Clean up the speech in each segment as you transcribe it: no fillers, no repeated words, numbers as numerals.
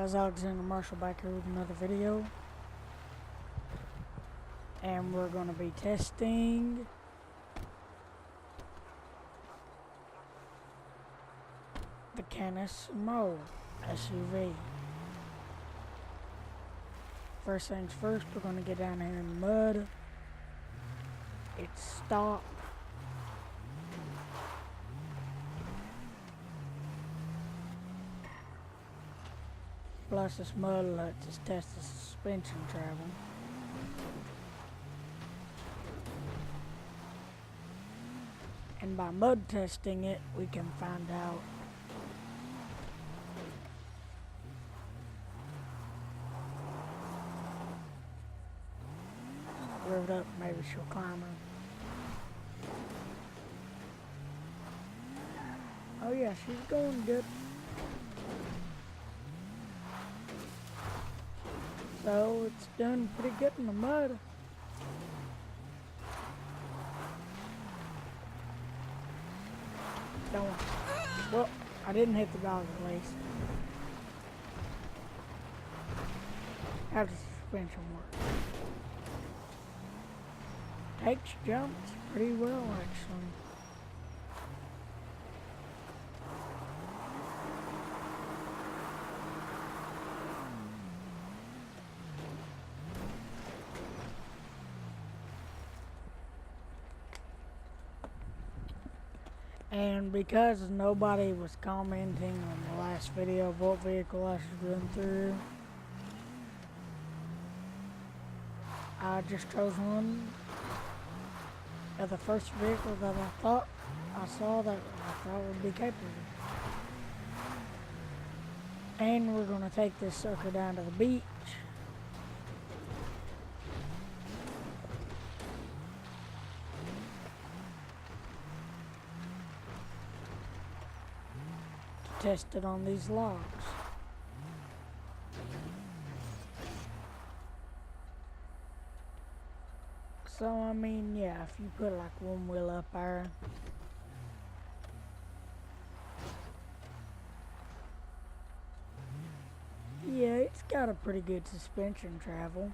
guys, Alexander Marshall back here with another video, and we're going to be testing the Canis Mo SUV. First things first, we're going to get down here in the mud. It's stopped. Plus this mud lets us test the suspension travel. And by mud testing it, we can find out rev it up, maybe she'll climb her. Oh yeah, she's going good. So it's done pretty good in the mud. Don't. Well, I didn't hit the dog at least. How does the suspension work? Takes jumps pretty well actually. And because nobody was commenting on the last video of what vehicle I should run through, I just chose one of the first vehicle that I saw that I thought would be capable. And we're going to take this sucker down to the beach. Test it on these logs. So I mean, yeah, if you put like one wheel up there, yeah, it's got a pretty good suspension travel.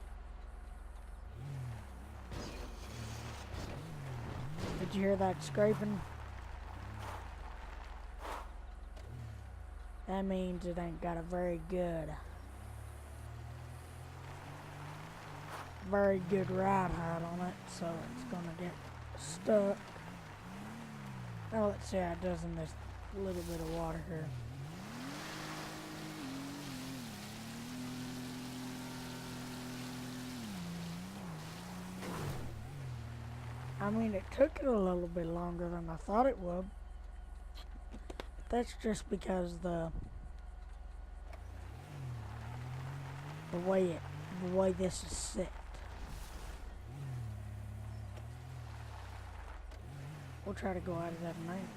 Did you hear that scraping? That means it ain't got a very good ride height on it, so it's gonna get stuck. Now let's see how it does in this little bit of water here. I mean, it took it a little bit longer than I thought it would. That's just because the way this is set. We'll try to go out of that night.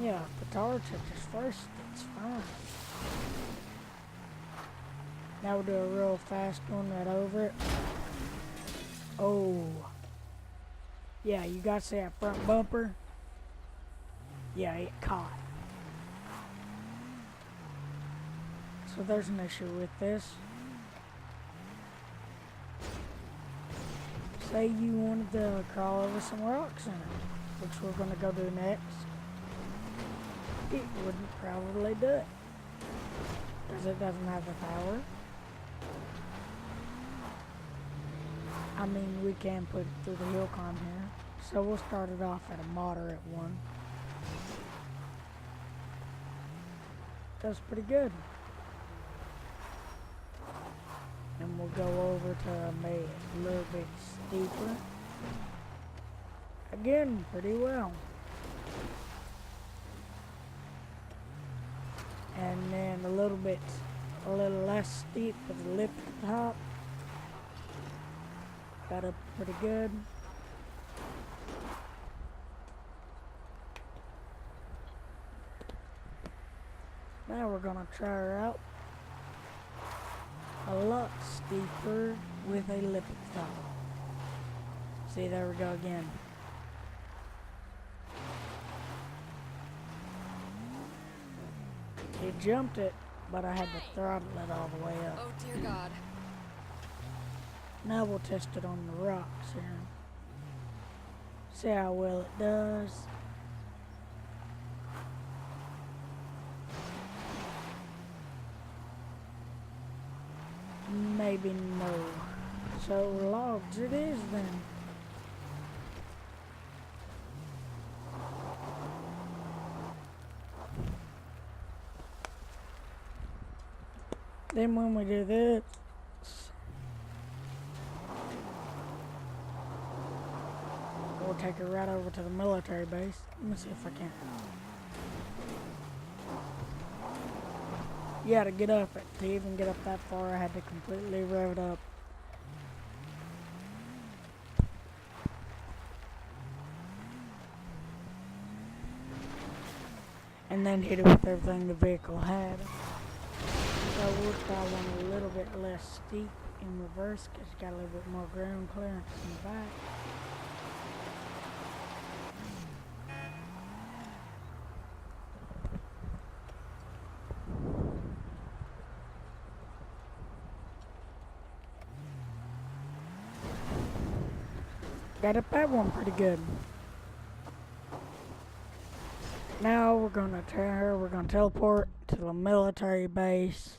Yeah, if the tower touches first, it's fine. Now we'll do a real fast one right over it. Oh. Yeah, you got to see that front bumper. Yeah, it caught. So there's an issue with this. Say you wanted to crawl over some rocks in it, which we're going to go do next. It wouldn't probably do it, because it doesn't have the power. I mean, we can put it through the hill climb here. So we'll start it off at a moderate one. Does pretty good. And we'll go over to maybe a little bit steeper. Again, pretty well. And then a little less steep with a lip at the top. Got up pretty good. Now we're gonna try her out a lot steeper with a lip at the top. See, there we go again. It jumped it, but I had to throttle it all the way up. Oh dear God. Now we'll test it on the rocks here. See how well it does. Maybe no. So logs it is then. Then when we do this, we'll take it right over to the military base. Let me see if I can. Yeah, to get up it, to even get up that far, I had to completely rev it up. And then hit it with everything the vehicle had. So we'll try one a little bit less steep in reverse because it's got a little bit more ground clearance in the back. Got up that one pretty good. Now we're gonna teleport to the military base.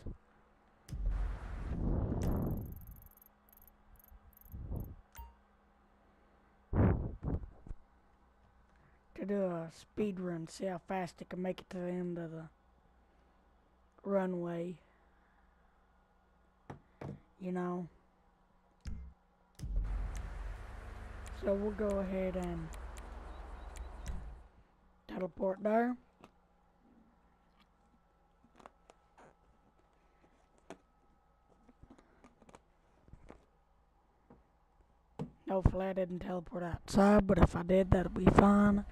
To do a speed run, see how fast it can make it to the end of the runway. You know. So we'll go ahead and teleport there. Hopefully I didn't teleport outside, but if I did, that'll be fine.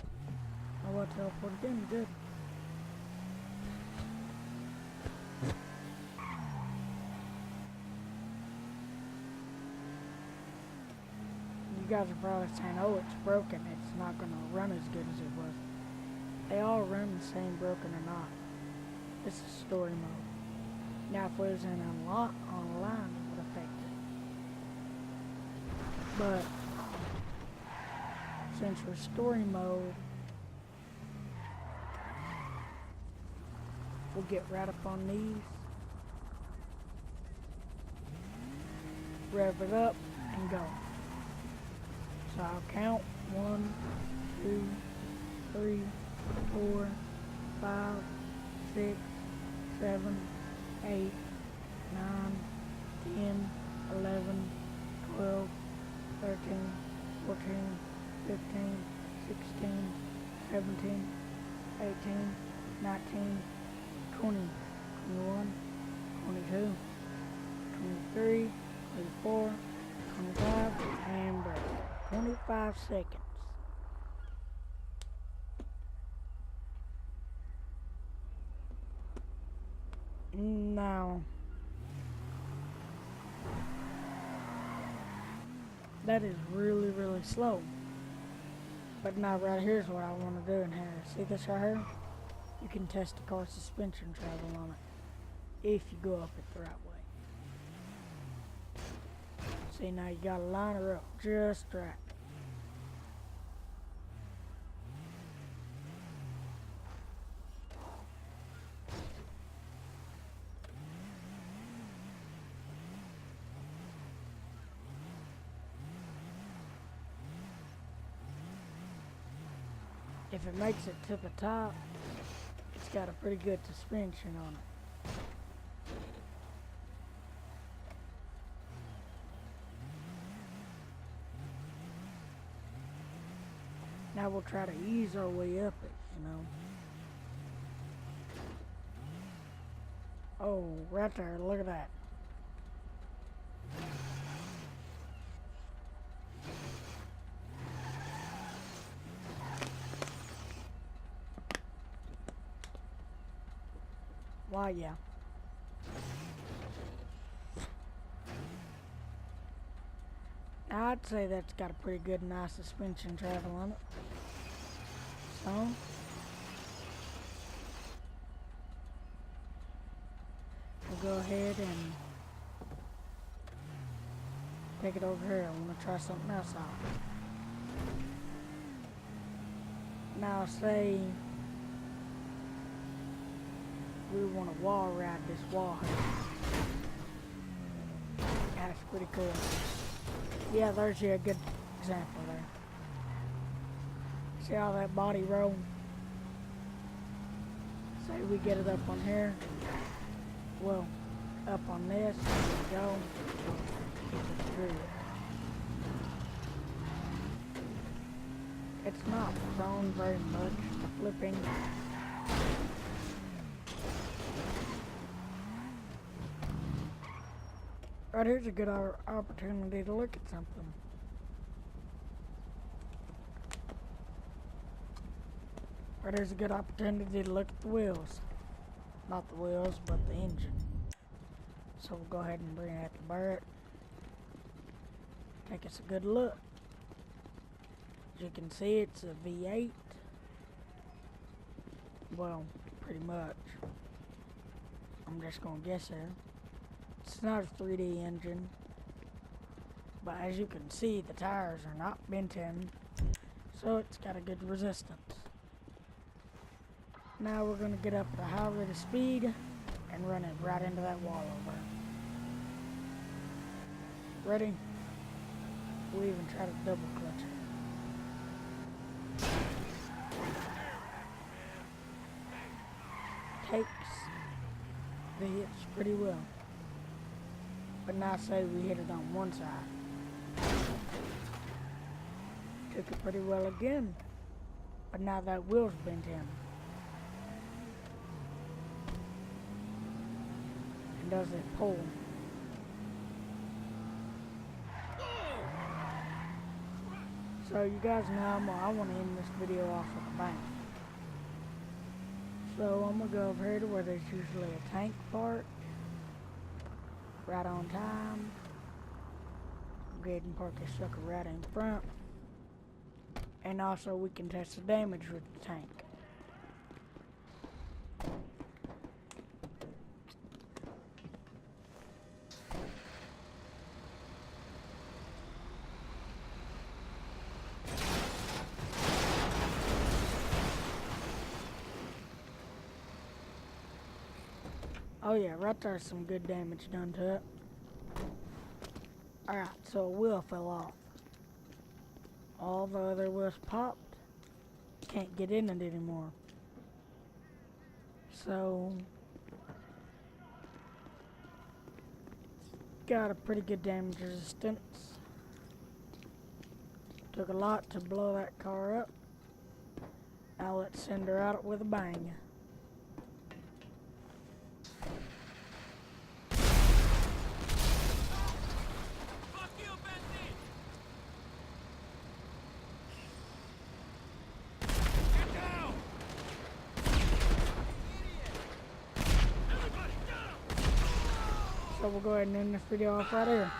I will teleport again, good. You guys are probably saying, oh, it's broken. It's not going to run as good as it was. They all run the same, broken or not. This is story mode. Now, if it was in online, it would affect it. But since we're story mode, we'll get right up on these, rev it up, and go. So I'll count 1, 2, 3, 4, 5, 6, 7, 8, 9, 10, 11, 12, 13, 14, 15, 16, 17, 18, 19, 20, 21, 22, 23, 24, 25, and break. 25 seconds. Now, that is really, really slow. But now right here's what I want to do in here. See this right here? You can test the car's suspension travel on it if you go up it the right way. See, now you gotta line her up just right. If it makes it to the top, it's got a pretty good suspension on it. Now we'll try to ease our way up it, you know. Oh, right there, look at that. Why, yeah. I'd say that's got a pretty good, nice suspension travel on it. So, go ahead and take it over here. I want to try something else out. Now say we want to wall ride this wall here. That's pretty cool. Yeah, there's you a good example there. See how that body roll? Say we get it up on here. Well, up on this, there we go. Keep it through. It's not prone very much to flipping. Right here's a good opportunity to look at something. Right here's a good opportunity to look at the wheels. Not the wheels, but the engine. So we'll go ahead and bring that to Barrett. Take us a good look. As you can see, it's a V8. Well, pretty much. I'm just gonna guess here. It's not a 3D engine, but as you can see, the tires are not bent in, so it's got a good resistance. Now we're gonna get up at a high rate of speed and run it right into that wall over. Ready? We'll even try to double clutch it. Takes the hits pretty well. But now say we hit it on one side. Took it pretty well again. But now that wheel's bent in. And does it pull? So you guys know I want to end this video off with a bang. So I'm going to go over here to where there's usually a tank part. Right on time. Go ahead and park this sucker right in front. And also we can test the damage with the tank. Oh yeah, right there's some good damage done to it. Alright, so a wheel fell off. All the other wheels popped. Can't get in it anymore. So, got a pretty good damage resistance. Took a lot to blow that car up. Now let's send her out with a bang. So we'll go ahead and end this video off right here.